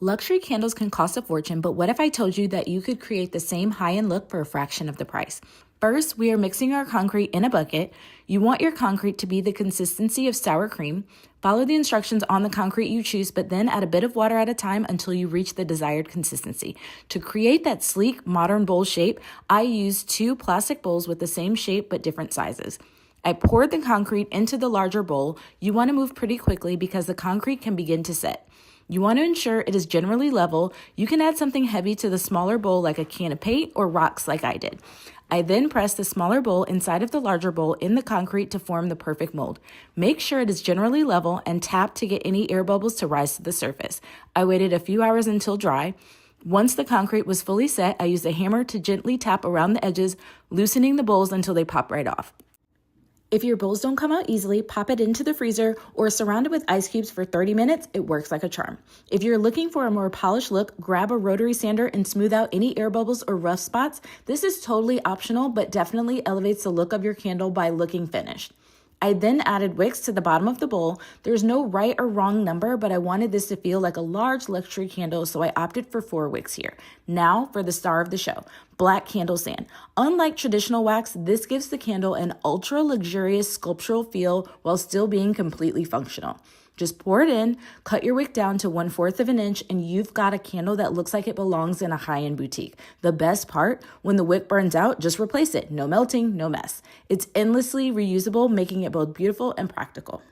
Luxury candles can cost a fortune, but what if I told you that you could create the same high-end look for a fraction of the price? First, we are mixing our concrete in a bucket. You want your concrete to be the consistency of sour cream. Follow the instructions on the concrete you choose, but then add a bit of water at a time until you reach the desired consistency. To create that sleek, modern bowl shape, I used 2 plastic bowls with the same shape but different sizes. I poured the concrete into the larger bowl. You want to move pretty quickly because the concrete can begin to set. You want to ensure it is generally level. You can add something heavy to the smaller bowl like a can of paint or rocks like I did. I then press the smaller bowl inside of the larger bowl in the concrete to form the perfect mold. Make sure it is generally level and tap to get any air bubbles to rise to the surface. I waited a few hours until dry. Once the concrete was fully set, I used a hammer to gently tap around the edges, loosening the bowls until they pop right off. If your bowls don't come out easily, pop it into the freezer or surround it with ice cubes for 30 minutes. It works like a charm. If you're looking for a more polished look, grab a rotary sander and smooth out any air bubbles or rough spots. This is totally optional, but definitely elevates the look of your candle by looking finished. I then added wicks to the bottom of the bowl. There's no right or wrong number, but I wanted this to feel like a large luxury candle, so I opted for 4 wicks here. Now for the star of the show, black candle sand. Unlike traditional wax, this gives the candle an ultra luxurious sculptural feel while still being completely functional. Just pour it in, cut your wick down to 1/4 of an inch, and you've got a candle that looks like it belongs in a high-end boutique. The best part, when the wick burns out, just replace it. No melting, no mess. It's endlessly reusable, making it both beautiful and practical.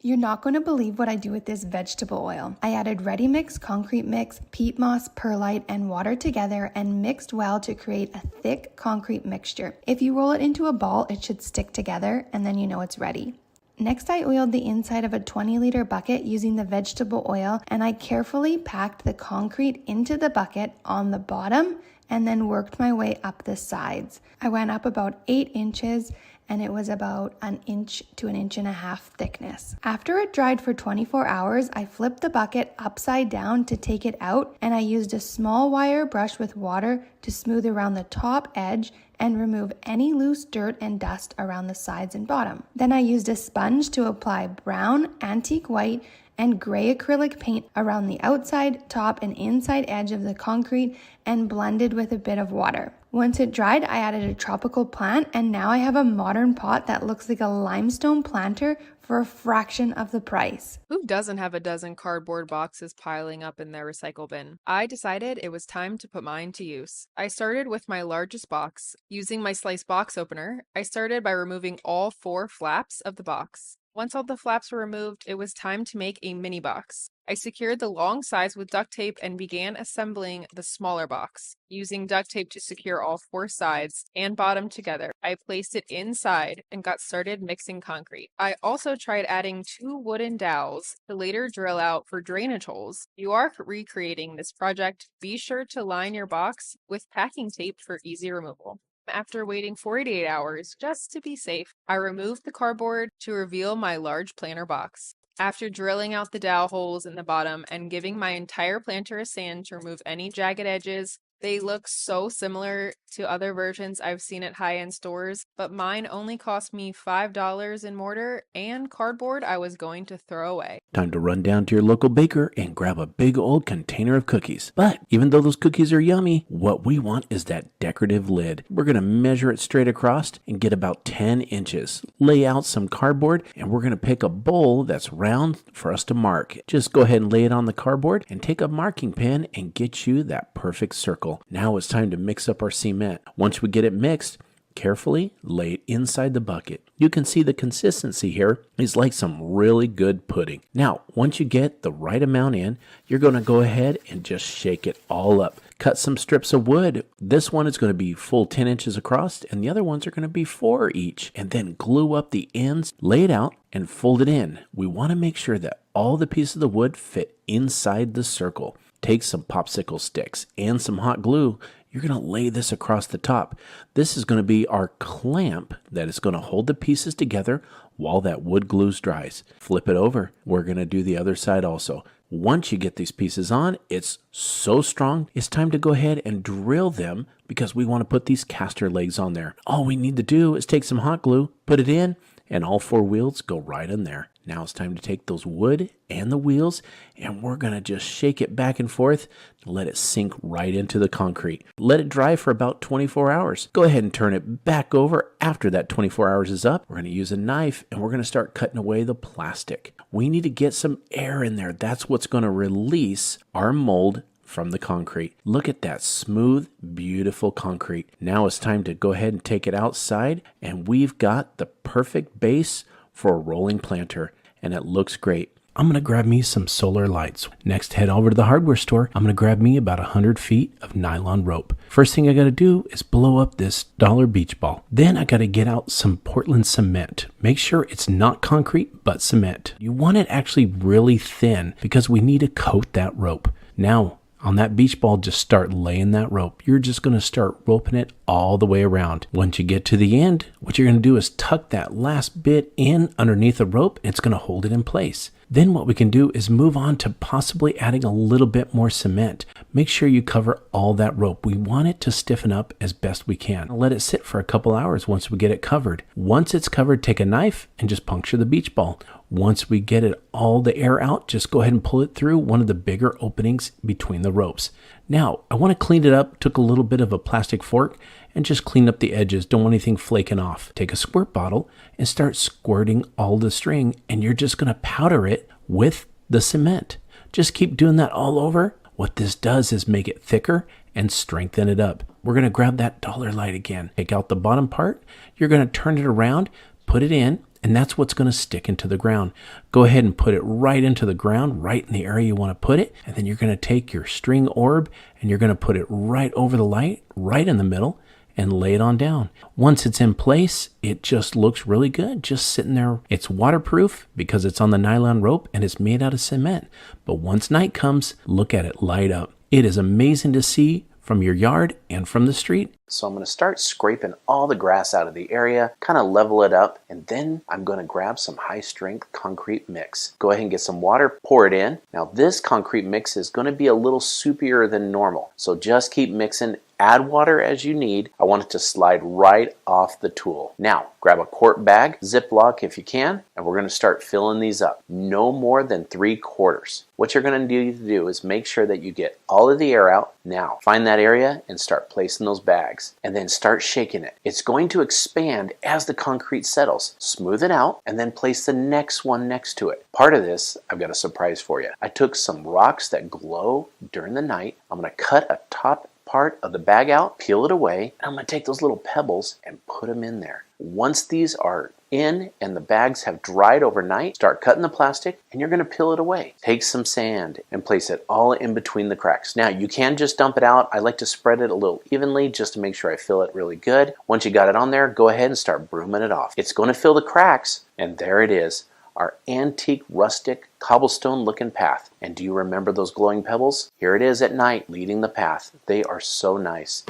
You're not going to believe what I do with this vegetable oil. I added ready mix, concrete mix, peat moss, perlite, and water together and mixed well to create a thick concrete mixture. If you roll it into a ball, it should stick together and then you know it's ready. Next, I oiled the inside of a 20-liter bucket using the vegetable oil, and I carefully packed the concrete into the bucket on the bottom and then worked my way up the sides. I went up about 8 inches and it was about 1 inch to 1.5 inches thickness. After it dried for 24 hours, I flipped the bucket upside down to take it out, and I used a small wire brush with water to smooth around the top edge and remove any loose dirt and dust around the sides and bottom. Then I used a sponge to apply brown, antique white, and gray acrylic paint around the outside, top, and inside edge of the concrete and blended with a bit of water. Once it dried, I added a tropical plant, and now I have a modern pot that looks like a limestone planter for a fraction of the price. Who doesn't have a dozen cardboard boxes piling up in their recycle bin? I decided it was time to put mine to use. I started with my largest box. Using my slice box opener, I started by removing all 4 flaps of the box. Once all the flaps were removed, it was time to make a mini box. I secured the long sides with duct tape and began assembling the smaller box. Using duct tape to secure all 4 sides and bottom together, I placed it inside and got started mixing concrete. I also tried adding 2 wooden dowels to later drill out for drainage holes. If you are recreating this project, be sure to line your box with packing tape for easy removal. After waiting 48 hours, just to be safe, I removed the cardboard to reveal my large planter box. After drilling out the dowel holes in the bottom and giving my entire planter a sand to remove any jagged edges, they look so similar to other versions I've seen at high-end stores, but mine only cost me $5 in mortar and cardboard I was going to throw away. Time to run down to your local baker and grab a big old container of cookies. But even though those cookies are yummy, what we want is that decorative lid. We're going to measure it straight across and get about 10 inches. Lay out some cardboard, and we're going to pick a bowl that's round for us to mark. Just go ahead and lay it on the cardboard and take a marking pen and get you that perfect circle. Now it's time to mix up our cement. Once we get it mixed, carefully lay it inside the bucket. You can see the consistency here is like some really good pudding. Now, once you get the right amount in, you're going to go ahead and just shake it all up. Cut some strips of wood. This one is going to be full 10 inches across, and the other ones are going to be 4 each. And then glue up the ends, lay it out, and fold it in. We want to make sure that all the pieces of the wood fit inside the circle. Take some popsicle sticks and some hot glue. You're going to lay this across the top. This is going to be our clamp that is going to hold the pieces together while that wood glue dries. Flip it over. We're going to do the other side also. Once you get these pieces on, it's so strong, it's time to go ahead and drill them because we want to put these caster legs on there. All we need to do is take some hot glue, put it in, and all 4 wheels go right in there. Now it's time to take those wood and the wheels, and we're going to just shake it back and forth and let it sink right into the concrete. Let it dry for about 24 hours. Go ahead and turn it back over after that 24 hours is up. We're going to use a knife and we're going to start cutting away the plastic. We need to get some air in there. That's what's going to release our mold from the concrete. Look at that smooth, beautiful concrete. Now it's time to go ahead and take it outside, and we've got the perfect base for a rolling planter, and it looks great. I'm going to grab me some solar lights. Next, head over to the hardware store. I'm going to grab me about 100 feet of nylon rope. First thing I got to do is blow up this dollar beach ball. Then I got to get out some Portland cement. Make sure it's not concrete, but cement. You want it actually really thin because we need to coat that rope. Now, on that beach ball, just start laying that rope. You're just going to start roping it all the way around. Once you get to the end, what you're going to do is tuck that last bit in underneath the rope. And it's going to hold it in place. Then what we can do is move on to possibly adding a little bit more cement. Make sure you cover all that rope. We want it to stiffen up as best we can. Let it sit for a couple hours once we get it covered. Once it's covered, take a knife and just puncture the beach ball. Once we get it all the air out, just go ahead and pull it through one of the bigger openings between the ropes. Now, I want to clean it up. Took a little bit of a plastic fork and just clean up the edges. Don't want anything flaking off. Take a squirt bottle and start squirting all the string, and you're just going to powder it with the cement. Just keep doing that all over. What this does is make it thicker and strengthen it up. We're going to grab that dollar light again. Take out the bottom part. You're going to turn it around, put it in, and that's what's going to stick into the ground. Go ahead and put it right into the ground, right in the area you want to put it. And then you're going to take your string orb and you're going to put it right over the light, right in the middle, and lay it on down. Once it's in place, it just looks really good, just sitting there. It's waterproof because it's on the nylon rope and it's made out of cement. But once night comes, look at it light up. It is amazing to see from your yard and from the street. So I'm going to start scraping all the grass out of the area, kind of level it up, and then I'm going to grab some high strength concrete mix. Go ahead and get some water, pour it in. Now this concrete mix is going to be a little soupier than normal, so just keep mixing. Add water as you need. I want it to slide right off the tool. Now, grab a quart bag, Ziploc if you can, and we're going to start filling these up. No more than 3/4. What you're going to need to do is make sure that you get all of the air out. Now, find that area and start placing those bags, and then start shaking it. It's going to expand as the concrete settles. Smooth it out, and then place the next one next to it. Part of this, I've got a surprise for you. I took some rocks that glow during the night. I'm going to cut a top part of the bag out, peel it away, and I'm going to take those little pebbles and put them in there. Once these are in and the bags have dried overnight, start cutting the plastic and you're going to peel it away. Take some sand and place it all in between the cracks. Now you can just dump it out. I like to spread it a little evenly just to make sure I fill it really good. Once you got it on there, go ahead and start brooming it off. It's going to fill the cracks, and there it is. Our antique, rustic, cobblestone looking path. And do you remember those glowing pebbles? Here it is at night leading the path. They are so nice.